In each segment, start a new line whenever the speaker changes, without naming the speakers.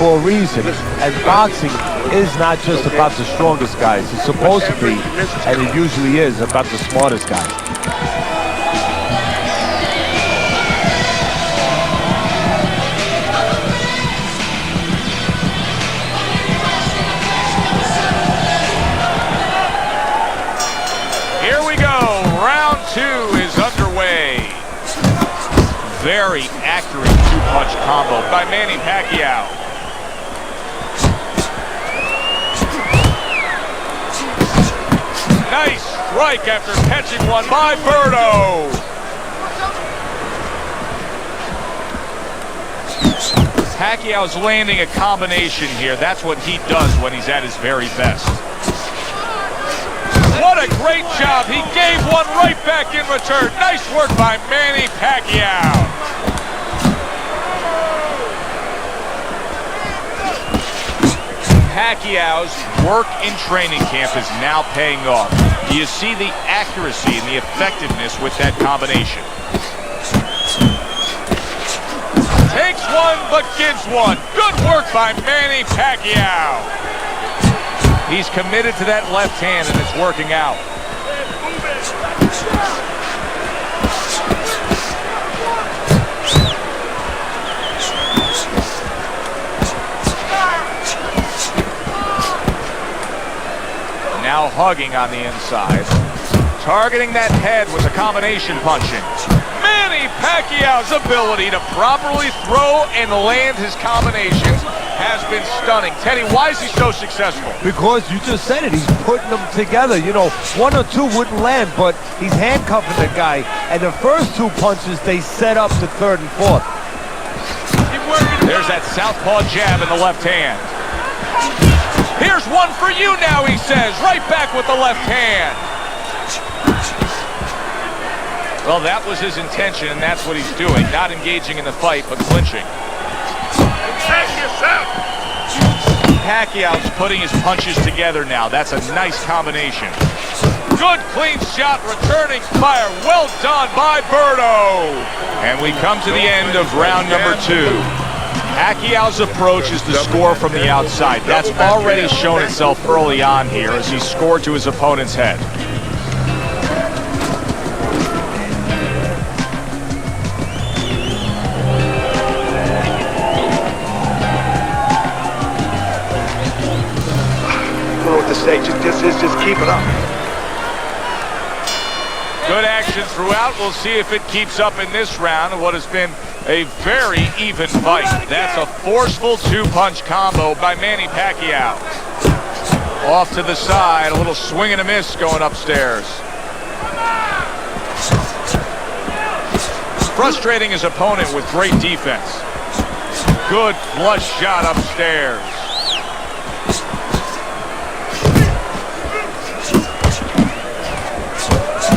for a reason. And boxing is not just about the strongest guys. It's supposed to be, and it usually is, about the smartest guys.
Here we go. Round 2 is underway. Very accurate two-punch combo by Manny Pacquiao. Nice strike after catching one by Berto. Pacquiao's landing a combination here. That's what he does when he's at his very best. What a great job. He gave one right back in return. Nice work by Manny Pacquiao. Pacquiao's work in training camp is now paying off. Do you see the accuracy and the effectiveness with that combination? Takes one, but gives one. Good work by Manny Pacquiao. He's committed to that left hand, and it's working out. Now hugging on the inside. Targeting that head with the combination punching. Manny Pacquiao's ability to properly throw and land his combinations has been stunning. Teddy, why is he so successful?
Because you just said it, he's putting them together. You know, one or two wouldn't land, but he's handcuffing the guy. And the first two punches, they set up the third and fourth.
There's that southpaw jab in the left hand. Here's one for you now, he says. Right back with the left hand. Well, that was his intention, and that's what he's doing. Not engaging in the fight, but clinching. Pacquiao's putting his punches together now. That's a nice combination. Good clean shot, returning fire. Well done by Berto. And we come to the end of round number 2. Pacquiao's approach is to score from the outside. That's already shown itself early on here as he scored to his opponent's head.
Just keep it up.
Good action throughout. We'll see if it keeps up in this round of what has been a very even fight. That's a forceful two-punch combo by Manny Pacquiao. Off to the side, a little swing and a miss going upstairs. Frustrating his opponent with great defense. Good flush shot upstairs.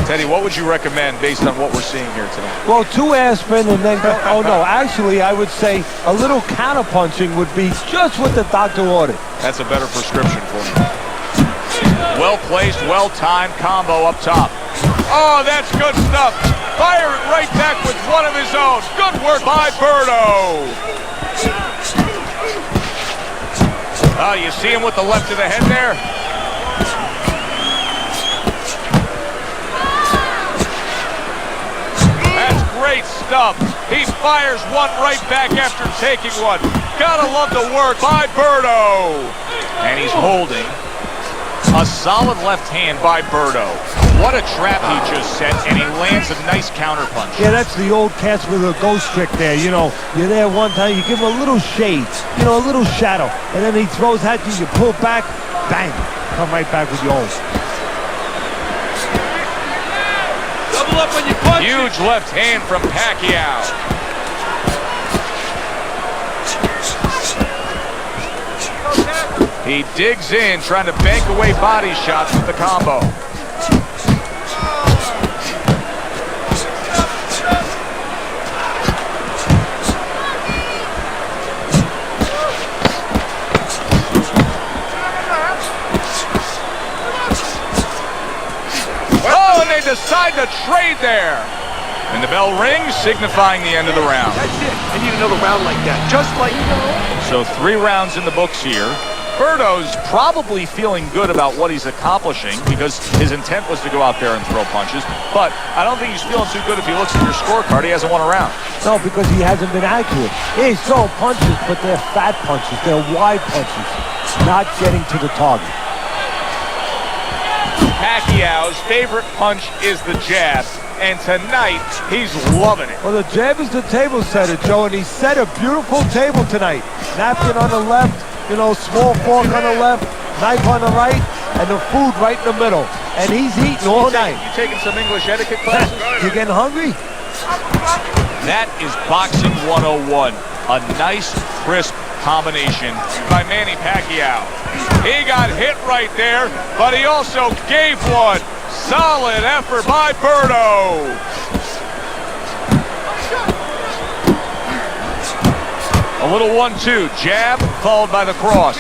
Teddy, what would you recommend based on what we're seeing here tonight?
Well, 2 ass spin and then go, oh no, actually I would say a little counter punching would be just what the doctor ordered.
That's a better prescription for you. Well placed, well timed combo up top. Oh, that's good stuff. Fire it right back with one of his own. Good work by Berto. Oh, you see him with the left of the head there? Great stuff. He fires one right back after taking one. Gotta love the work by Berto. And he's holding a solid left hand by Berto. What a trap he just set, and he lands a nice counter punch.
Yeah, that's the old catch with a ghost trick there. You know, you're there one time, you give him a little shade, you know, a little shadow, and then he throws at you, you pull back, bang, come right back with your own.
Up when you punch.
Huge left hand from Pacquiao. He digs in, trying to bank away body shots with the combo. Decide to trade there. And the bell rings, signifying the end of the round.
That's it.
need another round like that. Just like...
So 3 rounds in the books here. Berto's probably feeling good about what he's accomplishing because his intent was to go out there and throw punches. But I don't think he's feeling too good if he looks at your scorecard. He hasn't won a round.
No, because he hasn't been accurate. Yeah, he's throwing punches, but they're fat punches. They're wide punches, not getting to the target.
Pacquiao's favorite punch is the jab. And tonight, he's loving it.
Well, the jab is the table setter, Joe, and he set a beautiful table tonight. Napkin on the left, you know, small fork on the left, knife on the right, and the food right in the middle. And he's eating all night.
You taking some English etiquette classes?
You getting hungry?
That is Boxing 101. A nice, crisp combination by Manny Pacquiao. He got hit right there, but he also gave one. Solid effort by Berto. A little 1-2, jab followed by the cross.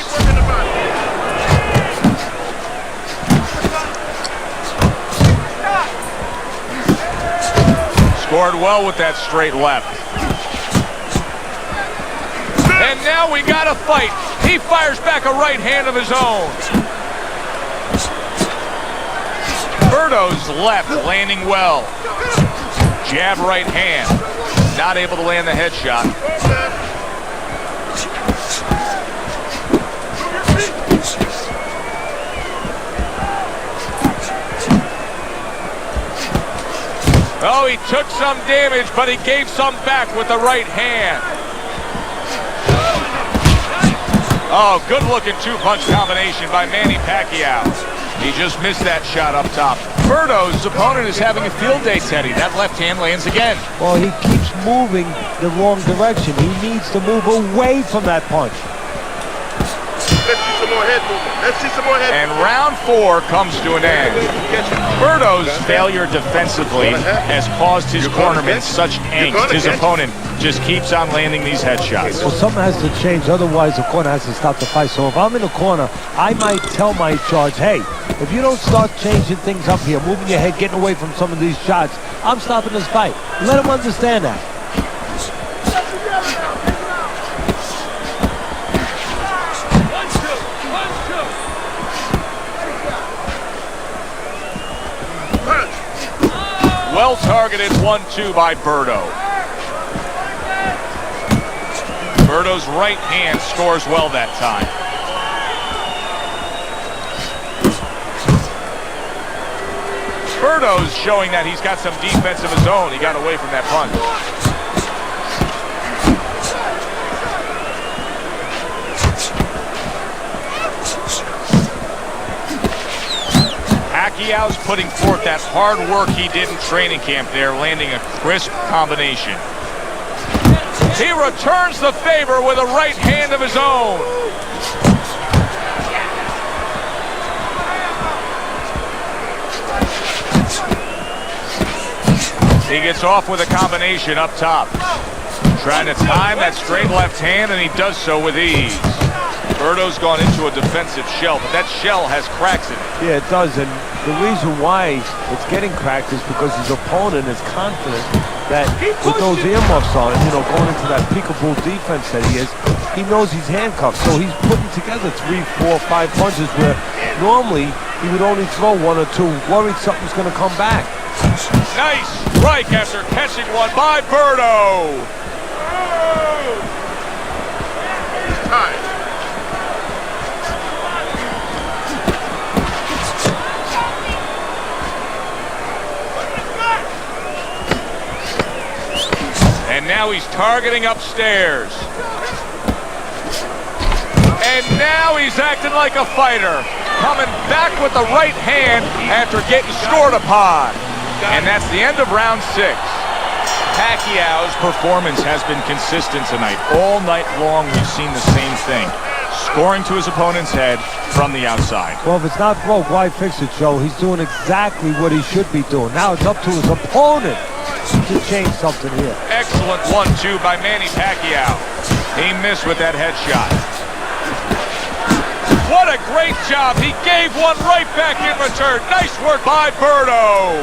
Scored well with that straight left. And now we got a fight. He fires back a right hand of his own. Berto's left landing well. Jab right hand. Not able to land the headshot. Oh, he took some damage, but he gave some back with the right hand. Oh, good-looking 2-punch combination by Manny Pacquiao. He just missed that shot up top. Berto's opponent is having a field day, Teddy. That left hand lands again.
Well, he keeps moving the wrong direction. He needs to move away from that punch.
Let's see some more head movement. Let's see some more head
And round 4 comes to an end. Berto's failure defensively has caused his cornerman such angst. His opponent just keeps on landing these headshots.
Well, something has to change. Otherwise, the corner has to stop the fight. So if I'm in the corner, I might tell my charge, hey, if you don't start changing things up here, moving your head, getting away from some of these shots, I'm stopping this fight. Let him understand that.
Well-targeted 1-2 by Berto. Berto's right hand scores well that time. Berto's showing that he's got some defense of his own. He got away from that punch. Pacquiao's putting forth that hard work he did in training camp there, landing a crisp combination. He returns the favor with a right hand of his own. He gets off with a combination up top. Trying to time that straight left hand, and he does so with ease. Berto's gone into a defensive shell, but that shell has cracks in it.
Yeah, it does, and the reason why it's getting cracked is because his opponent is confident that with those earmuffs on, you know, going into that peekaboo defense that he is, he knows he's handcuffed, so he's putting together 3, 4, 5 punches where normally he would only throw 1 or 2, worried something's going to come back.
Nice strike after catching one by Berto.
time.
And now he's targeting upstairs. And now he's acting like a fighter. Coming back with the right hand after getting scored upon. And that's the end of round 6. Pacquiao's performance has been consistent tonight. All night long we've seen the same thing. Scoring to his opponent's head from the outside.
Well, if it's not broke, why fix it, Joe? He's doing exactly what he should be doing. Now it's up to his opponent to change something here.
Excellent 1-2 by Manny Pacquiao. He missed with that headshot. What a great job. He gave one right back in return. Nice work by Berto.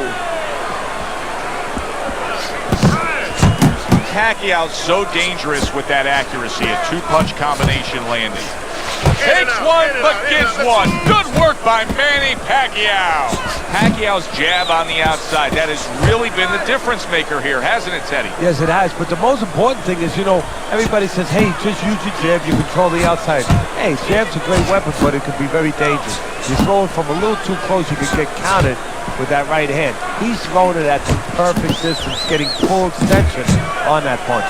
Pacquiao so dangerous with that accuracy, a two-punch combination landing. Takes one, but gives one. Good work by Manny Pacquiao. Pacquiao's jab on the outside, that has really been the difference maker here, hasn't it, Teddy?
Yes, it has. But the most important thing is, you know, everybody says, hey, just use your jab, you control the outside. Hey, jab's a great weapon, but it could be very dangerous. You throw it from a little too close, you could get counted with that right hand. He's throwing it at the perfect distance, getting full extension on that punch.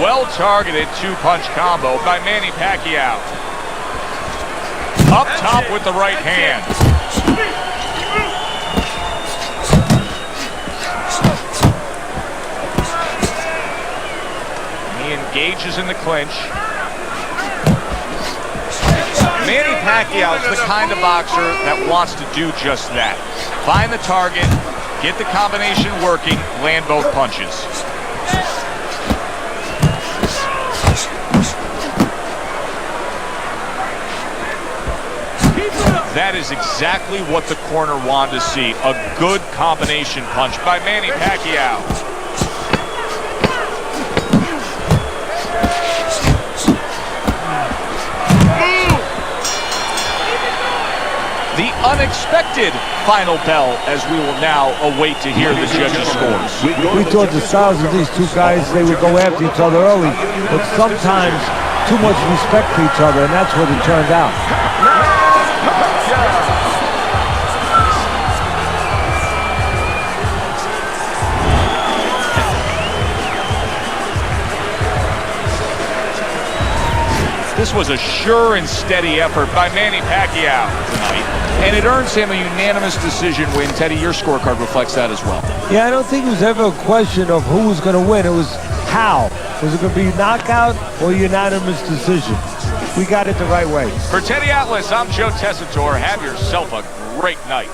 Well-targeted two-punch combo by Manny Pacquiao. Up top with the right hand. He engages in the clinch. Manny Pacquiao is the kind of boxer that wants to do just that. Find the target, get the combination working, land both punches. That is exactly what the corner wanted to see. A good combination punch by Manny Pacquiao. The unexpected final bell, as we will now await to hear the judges' scores.
We thought the styles of these two guys, they would go after each other early, but sometimes too much respect for each other, and that's what it turned out.
This was a sure and steady effort by Manny Pacquiao tonight, and it earns him a unanimous decision win. Teddy, your scorecard reflects that as well.
Yeah, I don't think it was ever a question of who was going to win. It was how. Was it going to be knockout or unanimous decision? We got it the right way.
For Teddy Atlas, I'm Joe Tessitore. Have yourself a great night.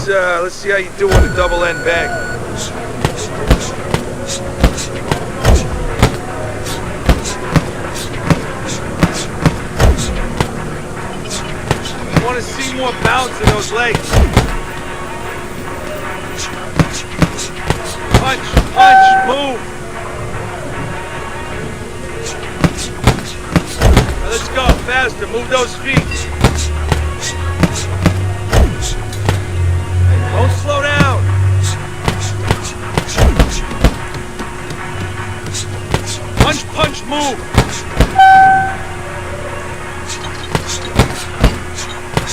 Let's see how you do with a double end bag. I want to see more bounce in those legs. Punch, punch, move. Now let's go faster. Move those feet. Don't slow down. Punch, punch, move.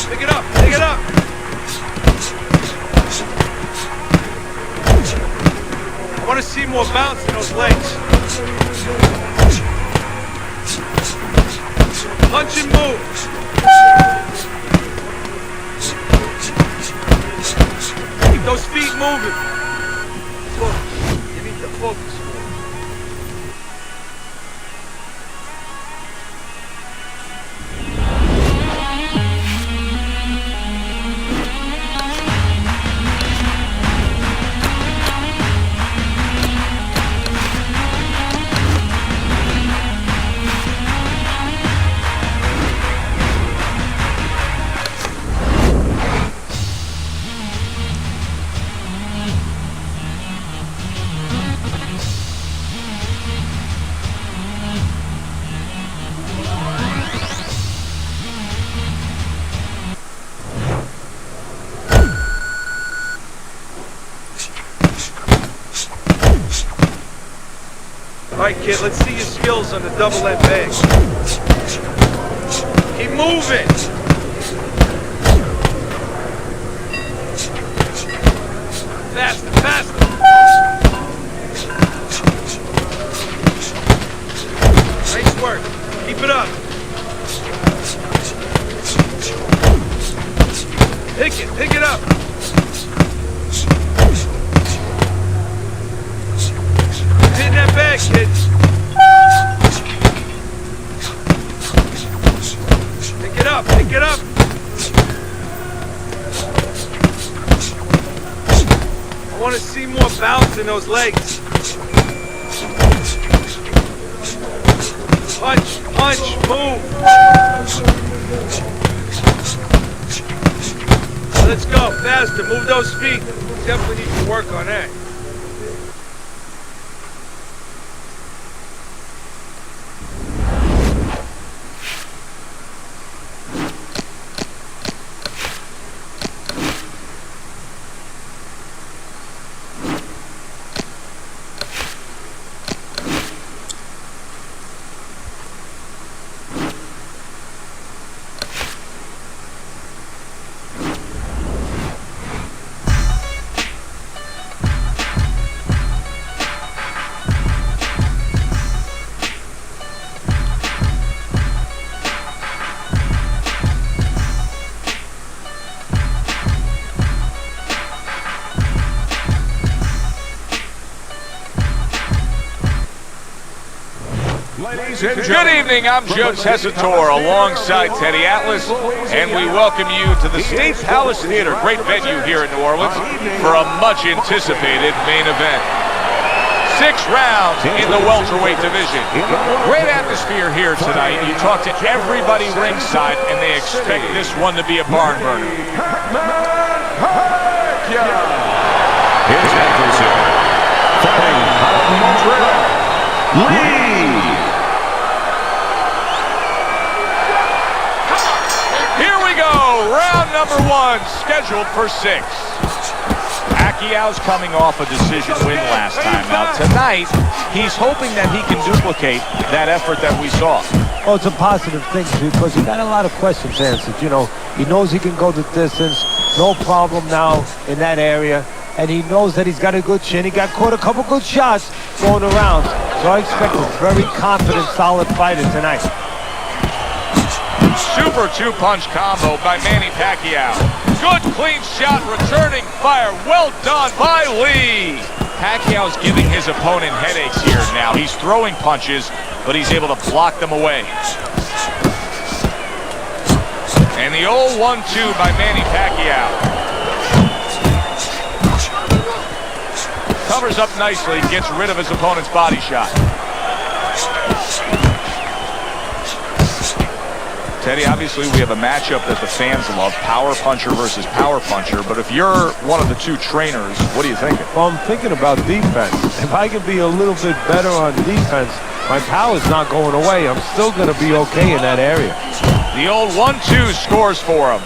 Pick it up. Want to see more bounce in those legs. Punch and move. Keep those feet moving. Focus. You need to focus. All right, kid, let's see your skills on the double end bag. Keep moving. Faster, faster. Nice work. Keep it up. Pick it up. Hit that bag, kid. Pick it up, pick it up. I want to see more bounce in those legs. Punch, punch, move. Let's go, faster, move those feet. Definitely need to work on that.
Good evening, I'm Joe Tessitore alongside Teddy Atlas, and we welcome you to the State Palace Theater, great venue here in New Orleans, for a much-anticipated main event. 6 rounds in the welterweight division. Great atmosphere here tonight. You talk to everybody ringside, and they expect this one to be a barn burner.
His adversary, fighting out of Montreal, Lee.
Here we go, round number 1, scheduled for 6. Pacquiao's coming off a decision win last time out. Tonight, he's hoping that he can duplicate that effort that we saw.
Well, it's a positive thing because he got a lot of questions answered. You know, he knows he can go the distance, no problem now in that area. And he knows that he's got a good chin. He got caught a couple good shots going around. So I expect a very confident, solid fighter tonight.
Super 2-punch combo by Manny Pacquiao. Good clean shot, returning fire. Well done by Lee. Pacquiao's giving his opponent headaches here now. He's throwing punches, but he's able to block them away. And the old 1-2 by Manny Pacquiao. Covers up nicely, gets rid of his opponent's body shot. Teddy, obviously we have a matchup that the fans love, power puncher versus power puncher, but if you're one of the two trainers, what are you thinking?
Well, I'm thinking about defense. If I can be a little bit better on defense, my power's not going away. I'm still going to be okay in that area.
The old 1-2 scores for him.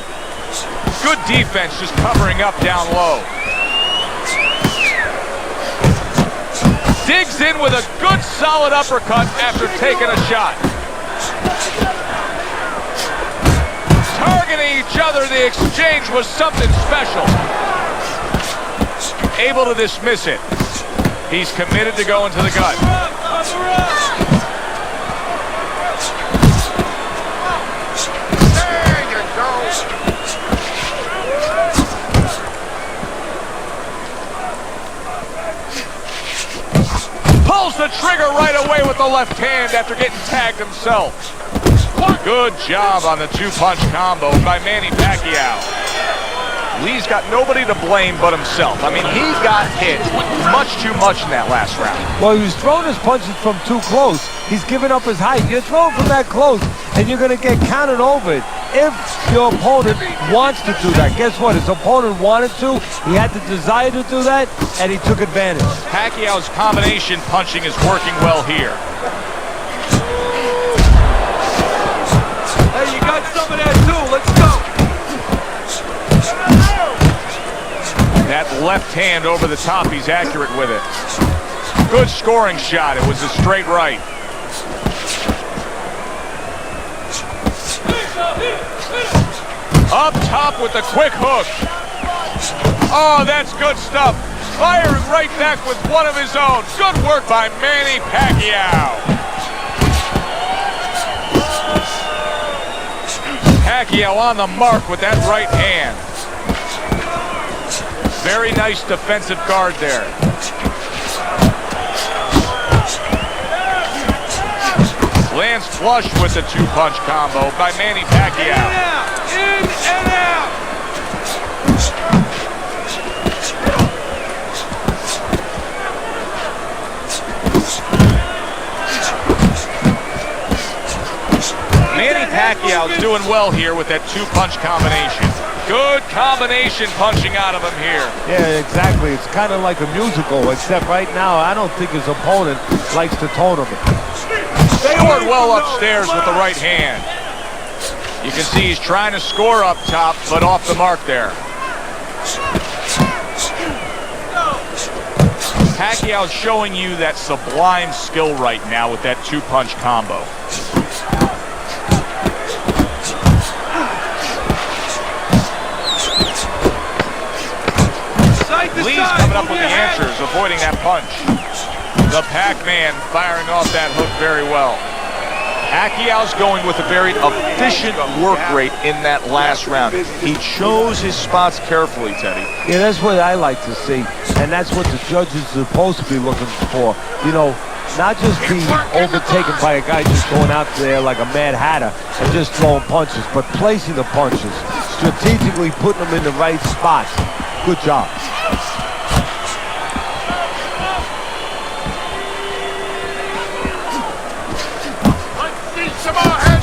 Good defense, just covering up down low. Digs in with a good solid uppercut after taking a shot. Targeting each other, the exchange was something special. Able to dismiss it. He's committed to going to the gut.
There you go.
Pulls the trigger right away with the left hand after getting tagged himself. Good job on the two-punch combo by Manny Pacquiao. Lee's got nobody to blame but himself. I mean, he got hit much too much in that last round.
Well, he was throwing his punches from too close. He's giving up his height. You're throwing from that close, and you're going to get counted over it. If your opponent wants to do that, guess what? His opponent wanted to. He had the desire to do that, and he took advantage.
Pacquiao's combination punching is working well here.
Hey, you got some of that too. Let's go.
That left hand over the top, he's accurate with it. Good scoring shot. It was a straight right. Up top with the quick hook. Oh, that's good stuff. Firing right back with one of his own. Good work by Manny Pacquiao. Pacquiao on the mark with that right hand. Very nice defensive guard there. Lands flush with the two-punch combo by Manny Pacquiao.
In and out.
Manny Pacquiao's doing well here with that two-punch combination. Good combination punching out of him here.
Yeah, exactly. It's kind of like a musical, except right now, I don't think his opponent likes the tone of it.
Scored well upstairs with the right hand. You can see he's trying to score up top, but off the mark there. Pacquiao's showing you that sublime skill right now with that two-punch combo. Lee's coming up with the answers, avoiding that punch. The Pac-Man firing off that hook very well. Pacquiao's going with a very efficient work rate in that last round. He chose his spots carefully, Teddy.
Yeah, that's what I like to see, and that's what the judges are supposed to be looking for. You know, not just being overtaken by a guy just going out there like a Mad Hatter and just throwing punches, but placing the punches, strategically putting them in the right spots. Good job.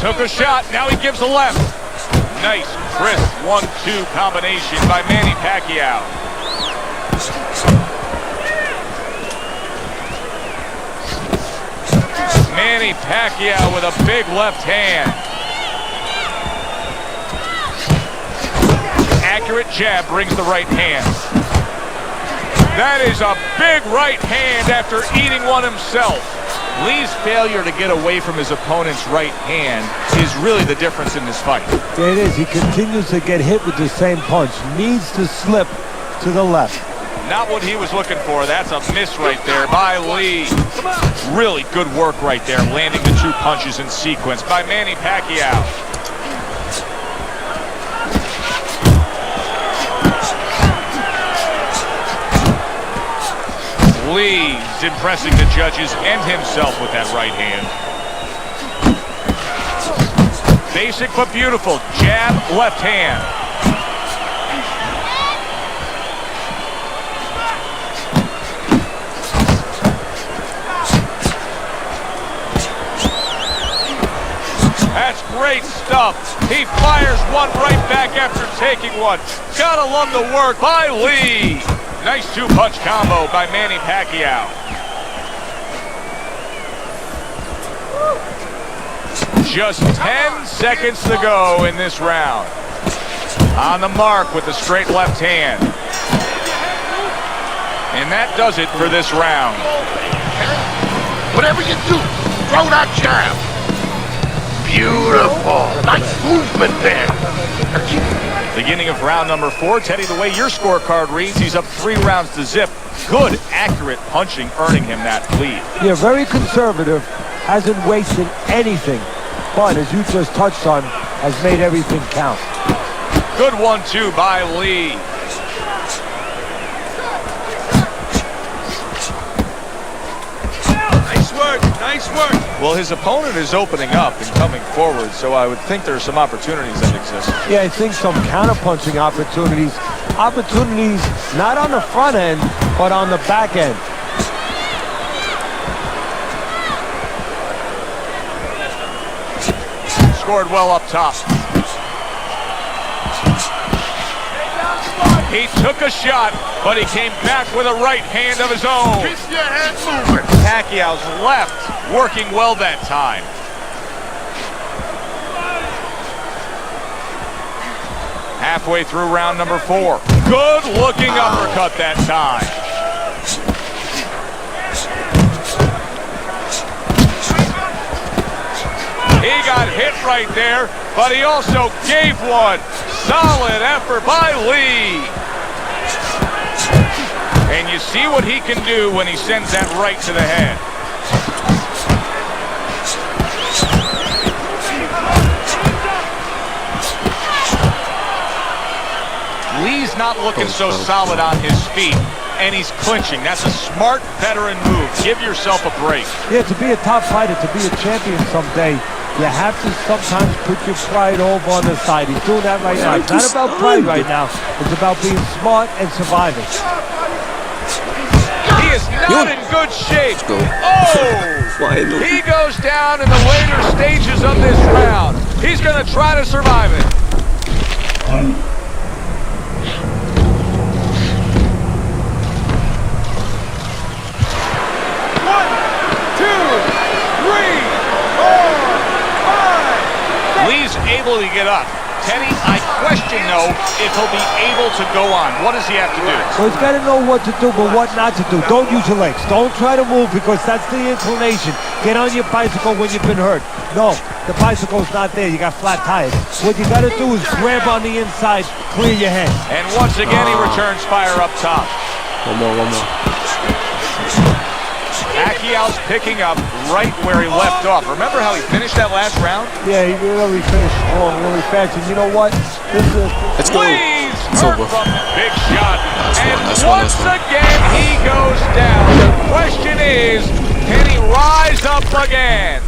Took a shot, now he gives a left. Nice, crisp 1-2 combination by Manny Pacquiao. Manny Pacquiao with a big left hand. Accurate jab brings the right hand. That is a big right hand after eating one himself. Lee's failure to get away from his opponent's right hand is really the difference in this fight.
There it is. He continues to get hit with the same punch. Needs to slip to the left.
Not what he was looking for. That's a miss right there by Lee. Really good work right there, landing the two punches in sequence by Manny Pacquiao. Lee's impressing the judges and himself with that right hand. Basic but beautiful. Jab, left hand. That's great stuff. He fires one right back after taking one. Gotta love the work by Lee. Nice two-punch combo by Manny Pacquiao. Just 10 seconds to go in this round. On the mark with the straight left hand. And that does it for this round.
Whatever you do, throw that jab. Beautiful. Nice movement there. Now keep
Beginning of round number 4. Teddy, the way your scorecard reads, he's up 3 rounds to zip. Good, accurate punching, earning him that lead.
Yeah, very conservative, hasn't wasted anything, but as you just touched on, has made everything count.
Good 1-2 by Lee.
Nice work, nice work.
Well, his opponent is opening up and coming forward, so I would think there's some opportunities that exist.
Yeah, I think some counter-punching opportunities. Opportunities not on the front end, but on the back end.
Scored well up top. He took a shot, but he came back with a right hand of his own.
Keep your head moving.
Pacquiao's left working well that time. Halfway through round number 4. Good looking uppercut that time. He got hit right there, but he also gave one. Solid effort by Lee. And you see what he can do when he sends that right to the head. Lee's not looking so solid on his feet, and he's clinching. That's a smart veteran move. Give yourself a break.
Yeah, to be a top fighter, to be a champion someday, you have to sometimes put your pride over on the side. He's doing that right now. It's not about pride right now. It's about being smart and surviving.
He is not in good shape.
Let's go.
Oh!
Finally.
He goes down in the later stages of this round. He's going to try to survive it. Lee's able to get up. Teddy, I question, though, if he'll be able to go on. What does he have to do?
So he's got to know what to do, but what not to do. Don't use your legs. Don't try to move because that's the inclination. Get on your bicycle when you've been hurt. No, the bicycle's not there. You got flat tires. What you got to do is grab on the inside, clear your head.
And once again, he returns fire up top.
One more.
Pacquiao's picking up right where he left off. Remember how he finished that last round?
Yeah, he really finished strong, really fast. And you know what?
Let's go.
Lee's
It's
hurt
over.
from the big shot. And
That's one.
once again, he goes down. The question is, can he rise up again?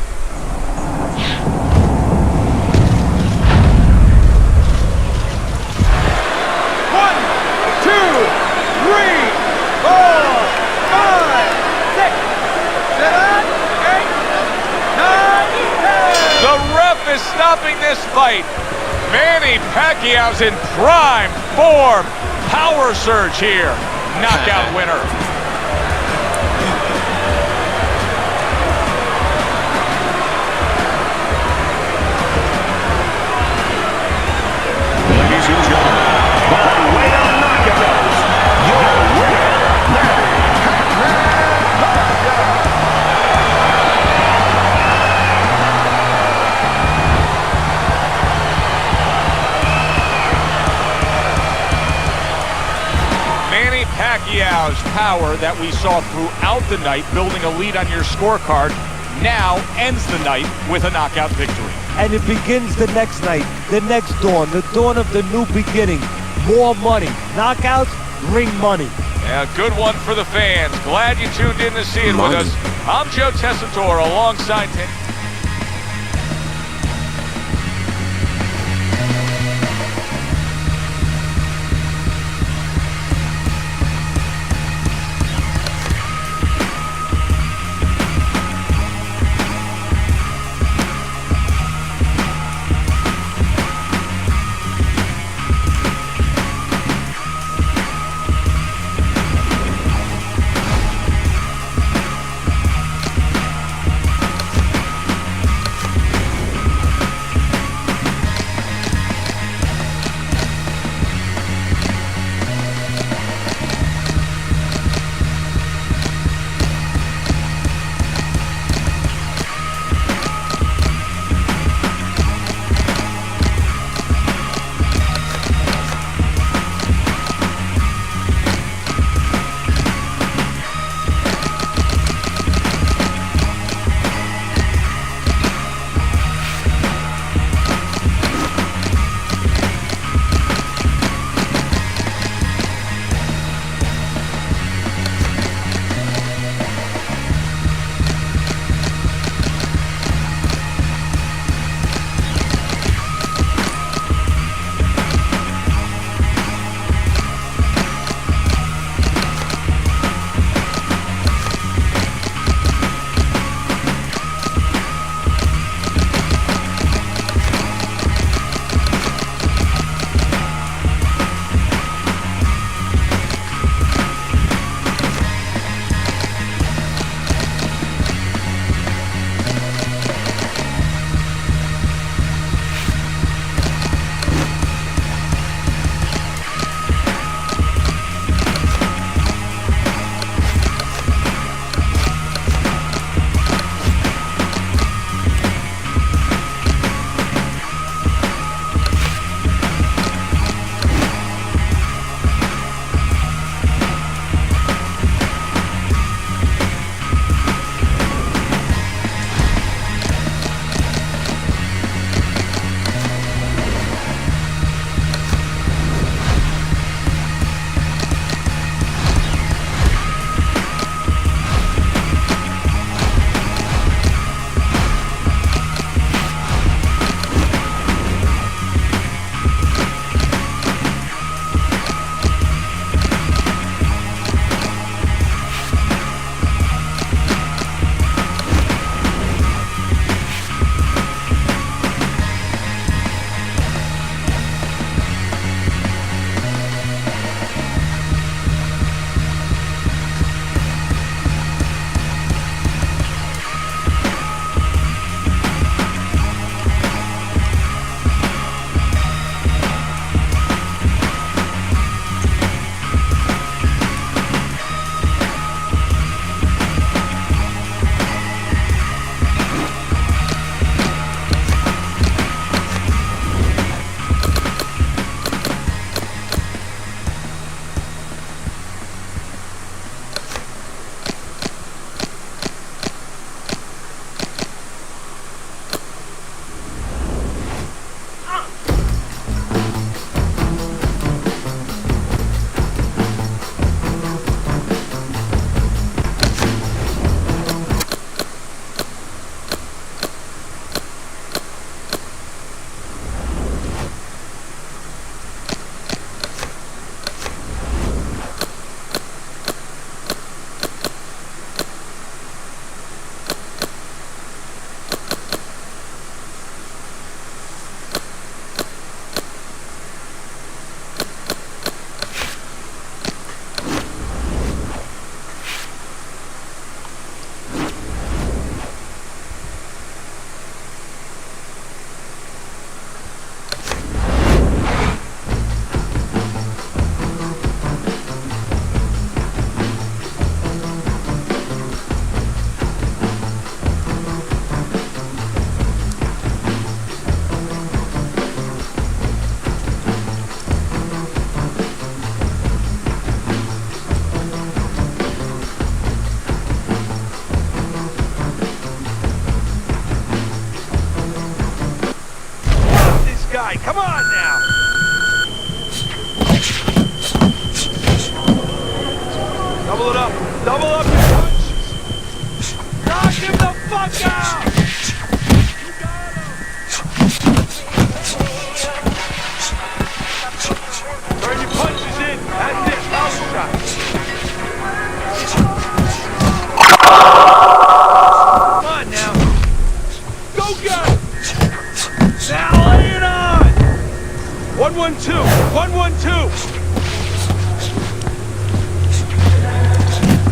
One, two, three, four, five, 6, 7, 8, 9, 10.
The ref is stopping this fight. Manny Pacquiao's in prime form. Power surge here. Knockout winner.
Ladies and gentlemen, by way of knockout, your winner,
Manny Pacquiao's power that we saw throughout the night, building a lead on your scorecard, now ends the night with a knockout victory.
And it begins the next night, the next dawn, the dawn of the new beginning. More money. Knockouts bring money.
Yeah, good one for the fans. Glad you tuned in to see it with
Money.
us. I'm Joe Tessitore alongside
Double up your punches. Knock him the fuck out! You got him! Turn your punches in. That's it. Power shot. Come on now. Go get it! Now lay it on! 1-1-2. 1-1-2.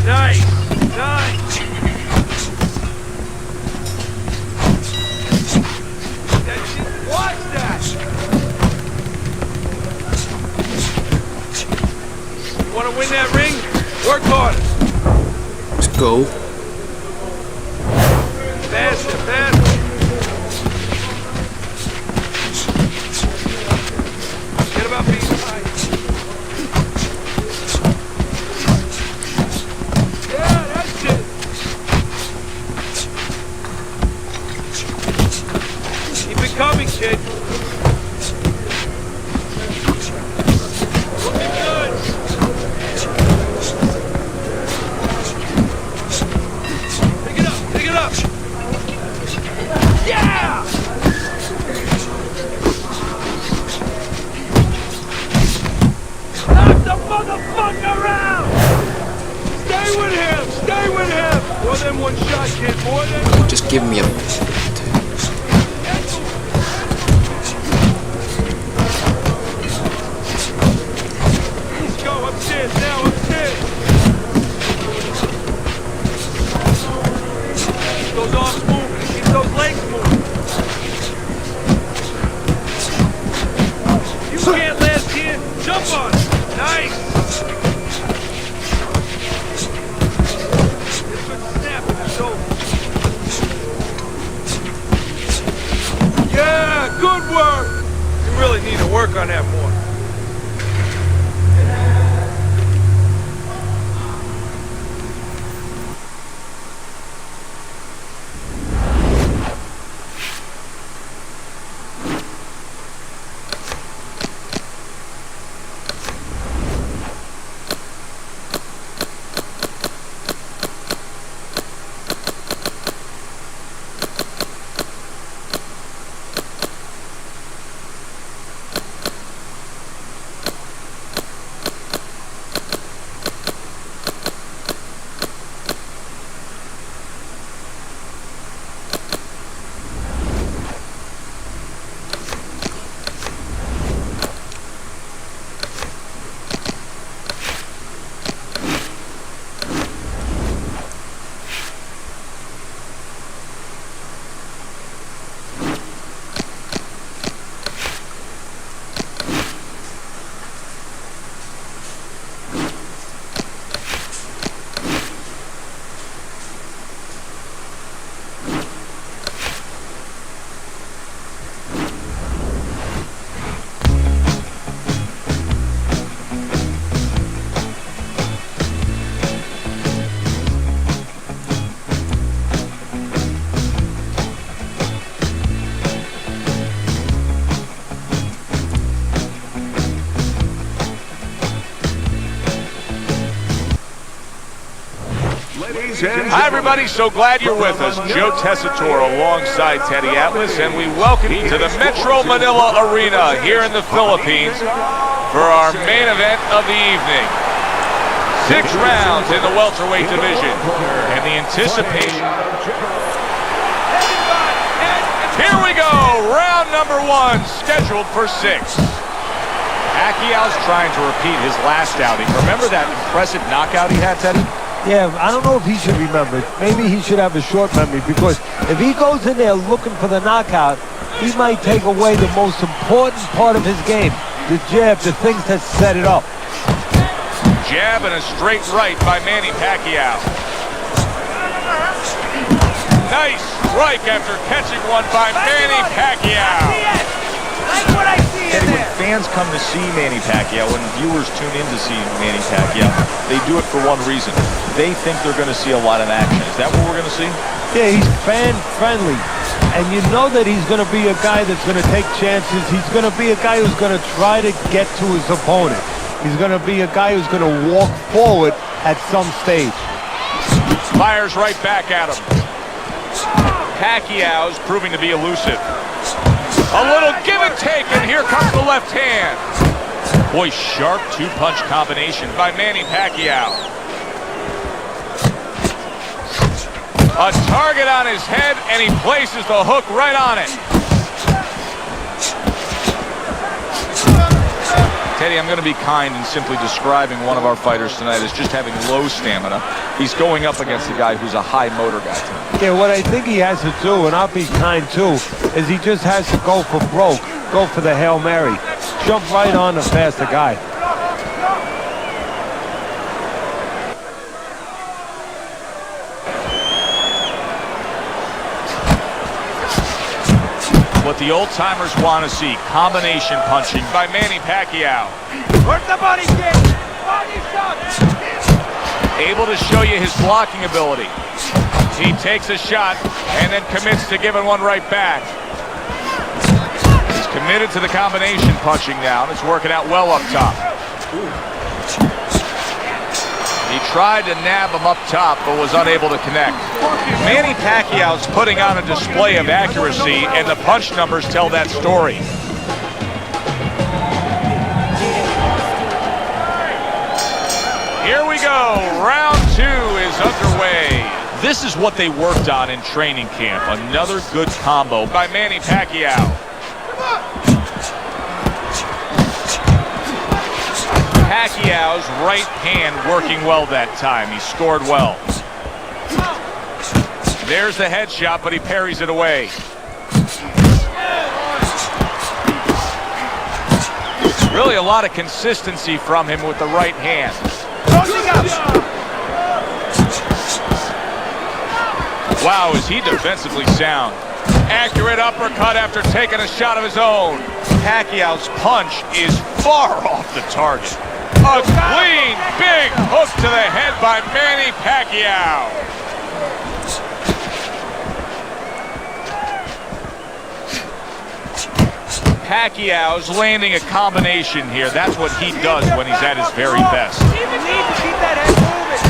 Nice. Nice. That shit. Watch that. You want to win that ring? Work harder.
Let's go.
Faster, faster. Get about being high. Yeah, that's it. Keep it coming, kid. Looking good. Pick it up, pick it up. Yeah! Knock the motherfucker out! Stay with him! Stay with him! More than one shot, kid. More than one.
Just give me a...
Let's go upstairs now, upstairs. Keep those arms moving. Keep those legs moving. You can't last here. Jump on it. Nice. Get a good snap in the shoulder. Yeah, good work. You really need to work on that more.
Hi, everybody. So glad you're with us. Joe Tessitore alongside Teddy Atlas, and we welcome you to the Metro Manila Arena here in the Philippines for our main event of the evening. 6 rounds in the welterweight division, and the anticipation. Here we go. Round number 1, scheduled for 6. Pacquiao's trying to repeat his last outing. Remember that impressive knockout he had, Teddy?
Yeah, I don't know if he should remember. Maybe he should have a short memory, because if he goes in there looking for the knockout, he might take away the most important part of his game, the jab, the things that set it up.
Jab and a straight right by Manny Pacquiao. Nice strike after catching one by Manny Pacquiao.
Like what I see in
When
there.
fans come to see Manny Pacquiao, when viewers tune in to see Manny Pacquiao, they do it for one reason. They think they're going to see a lot of action. Is that what we're going to see?
Yeah, he's fan-friendly. And you know that he's going to be a guy that's going to take chances. He's going to be a guy who's going to try to get to his opponent. He's going to be a guy who's going to walk forward at some stage.
Fires right back at him. Pacquiao's proving to be elusive. A little give and take, and here comes the left hand. Boy, sharp two-punch combination by Manny Pacquiao. A target on his head, and he places the hook right on it. Teddy, I'm going to be kind in simply describing one of our fighters tonight as just having low stamina. He's going up against a guy who's a high motor guy tonight.
Yeah, what I think he has to do, and I'll be kind too, is he just has to go for broke. Go for the Hail Mary. Jump right on the faster guy.
What the old-timers want to see, combination punching by Manny Pacquiao.
Work the body kick! Body shot!
Able to show you his blocking ability. He takes a shot and then commits to giving one right back. He's committed to the combination punching now, and it's working out well up top. He tried to nab him up top, but was unable to connect. Manny Pacquiao's putting on a display of accuracy, and the punch numbers tell that story. Here we go. Round 2 is underway. This is what they worked on in training camp. Another good combo by Manny Pacquiao. Pacquiao's right hand working well that time. He scored well. There's the headshot, but he parries it away. Really a lot of consistency from him with the right hand. Wow, is he defensively sound. Accurate uppercut after taking a shot of his own. Pacquiao's punch is far off the target. A clean, big hook to the head by Manny Pacquiao. Pacquiao's landing a combination here. That's what he does when he's at his very best.
You need to keep that head moving.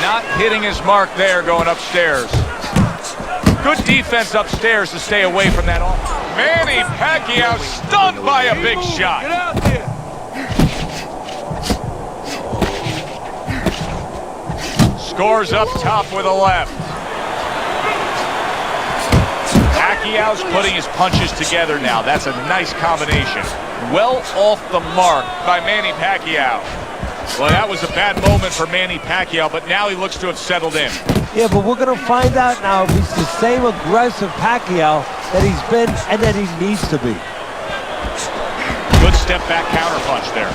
Not hitting his mark there, going upstairs. Good defense upstairs to stay away from that. Manny Pacquiao stunned by a big shot.
Get out there.
Scores up top with a left. Pacquiao's putting his punches together now. That's a nice combination. Well off the mark by Manny Pacquiao. Well, that was a bad moment for Manny Pacquiao, but now he looks to have settled in.
Yeah, but we're going to find out now if he's the same aggressive Pacquiao that he's been and that he needs to be.
Good step back counter punch there.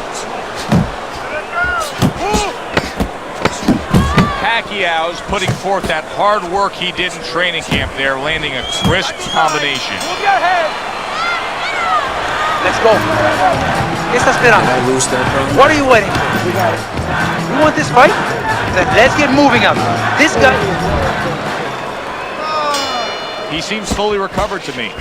Pacquiao's putting forth that hard work he did in training camp there, landing a crisp combination.
Move your head.
Let's go. ¿Qué está esperando?
I lose that, bro.
What are you waiting for? You want this fight? Then let's get moving up. This guy...
He seems fully recovered to me.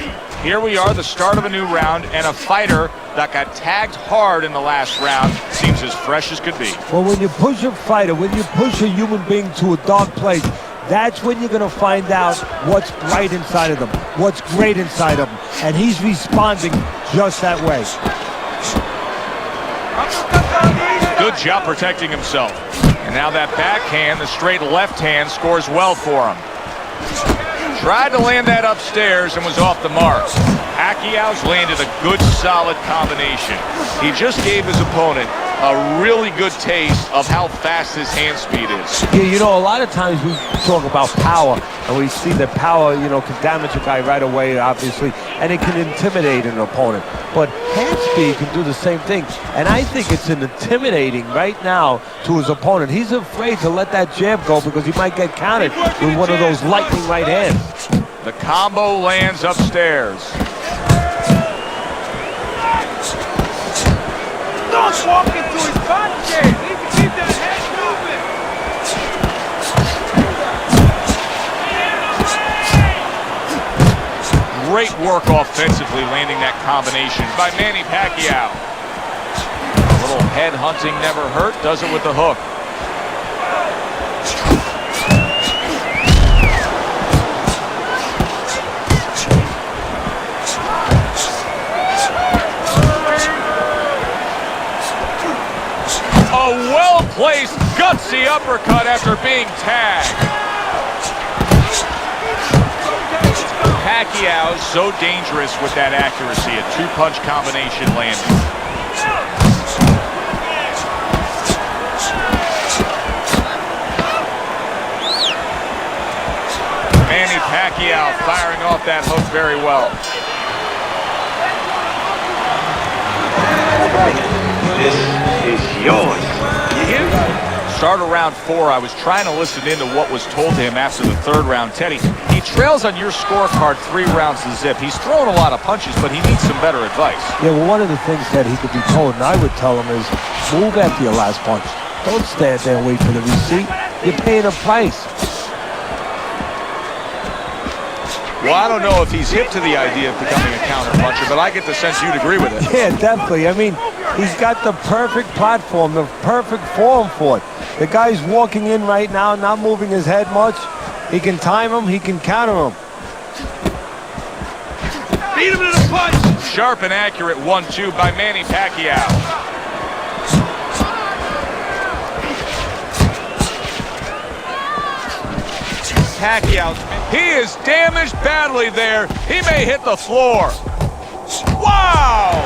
Here we are, the start of a new round, and a fighter that got tagged hard in the last round seems as fresh as could be.
Well, when you push a fighter, when you push a human being to a dark place, that's when you're going to find out what's bright inside of them, what's great inside of them. And he's responding just that way.
Good job protecting himself. And now that backhand, the straight left hand, scores well for him. Tried to land that upstairs and was off the mark. Pacquiao's landed a good, solid combination. He just gave his opponent a really good taste of how fast his hand speed is.
Yeah, you know, a lot of times we talk about power, and we see that power, you know, can damage a guy right away, obviously, and it can intimidate an opponent. But hand speed can do the same thing, and I think it's intimidating right now to his opponent. He's afraid to let that jab go because he might get countered with one of those lightning right hands.
The combo lands upstairs.
Don't walk into his body jam. You need to keep that head moving.
Great work offensively landing that combination by Manny Pacquiao. A little head hunting never hurt, does it with the hook. A well-placed, gutsy uppercut after being tagged. Pacquiao is so dangerous with that accuracy. A two-punch combination landing. Manny Pacquiao firing off that hook very well.
This is yours. You hear?
Start of round 4, I was trying to listen into what was told to him after the third round. Teddy, he trails on your scorecard 3 rounds to zip. He's throwing a lot of punches, but he needs some better advice.
Yeah, well, one of the things that he could be told, and I would tell him, is move after your last punch. Don't stand there and wait for the receipt. You're paying a price.
Well, I don't know if he's hip to the idea of becoming a counter-puncher, but I get the sense you'd agree with it.
Yeah, definitely. I mean, he's got the perfect platform, the perfect form for it. The guy's walking in right now, not moving his head much. He can time him, he can counter him.
Beat him to the punch!
Sharp and accurate 1-2 by Manny Pacquiao.
Pacquiao.
He is damaged badly there. He may hit the floor. Wow!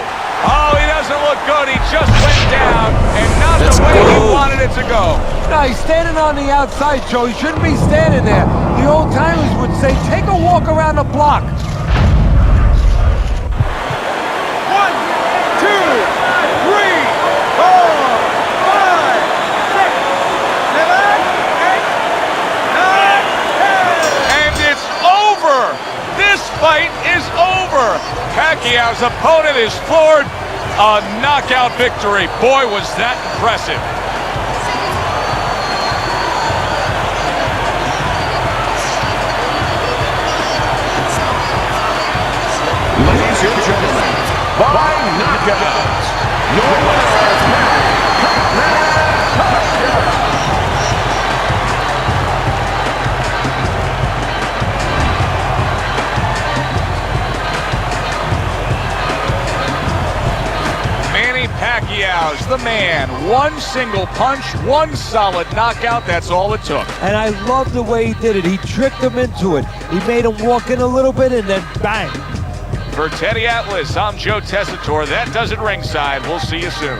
Oh, he doesn't look good. He just went down, and not the way he wanted it to go.
No, he's standing on the outside, Joe. He shouldn't be standing there. The old timers would say, take a walk around the block.
1, 2, 3, 4, 5, 6, 7, 8, 9, 10.
And it's over. This fight is over. Pacquiao's opponent is floored. A knockout victory. Boy, was that impressive.
Ladies and gentlemen, by knockout, your winner, Pacquiao.
Manny Pacquiao's the man. One single punch, one solid knockout. That's all it took.
And I love the way he did it. He tricked him into it. He made him walk in a little bit and then bang.
For Teddy Atlas, I'm Joe Tessitore. That does it ringside. We'll see you soon.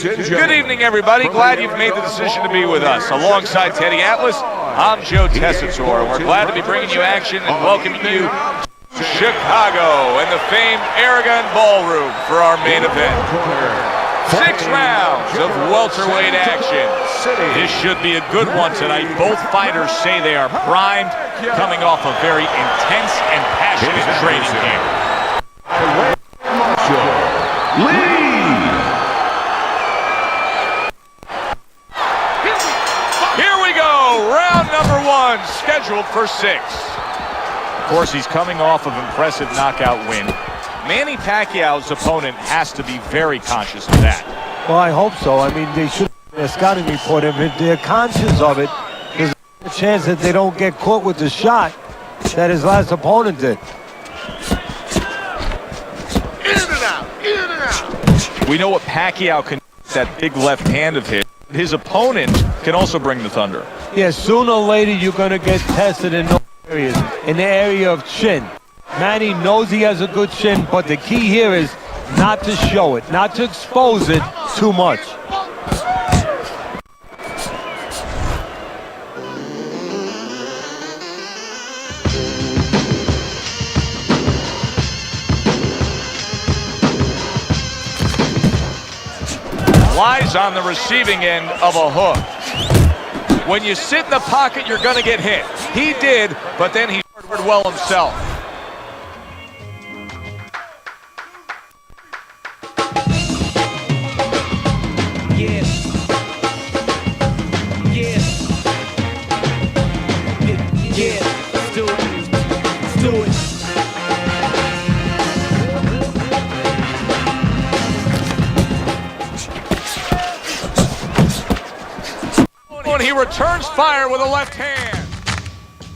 Good evening, everybody. Glad you've made the decision to be with us. Alongside Teddy Atlas, I'm Joe Tessitore, and we're glad to be bringing you action and welcoming you to Chicago and the famed Aragon Ballroom for our main event. 6 rounds of welterweight action. This should be a good one tonight. Both fighters say they are primed, coming off a very intense and passionate training camp. Here we go, round number 1, scheduled for 6. Of course, he's coming off of an impressive knockout win. Manny Pacquiao's opponent has to be very conscious of that.
Well, I hope so. I mean, they should have a scouting report. If they're conscious of it, there's a chance that they don't get caught with the shot that his last opponent did.
In and out, in and out.
We know what Pacquiao can do with that big left hand of his. His opponent can also bring the thunder.
Yeah, sooner or later you're going to get tested in those areas, in the area of chin. Manny knows he has a good chin, but the key here is not to show it, not to expose it too much.
Lies on the receiving end of a hook. When you sit in the pocket, you're going to get hit. He did, but then he scored well himself. He returns fire with a left hand.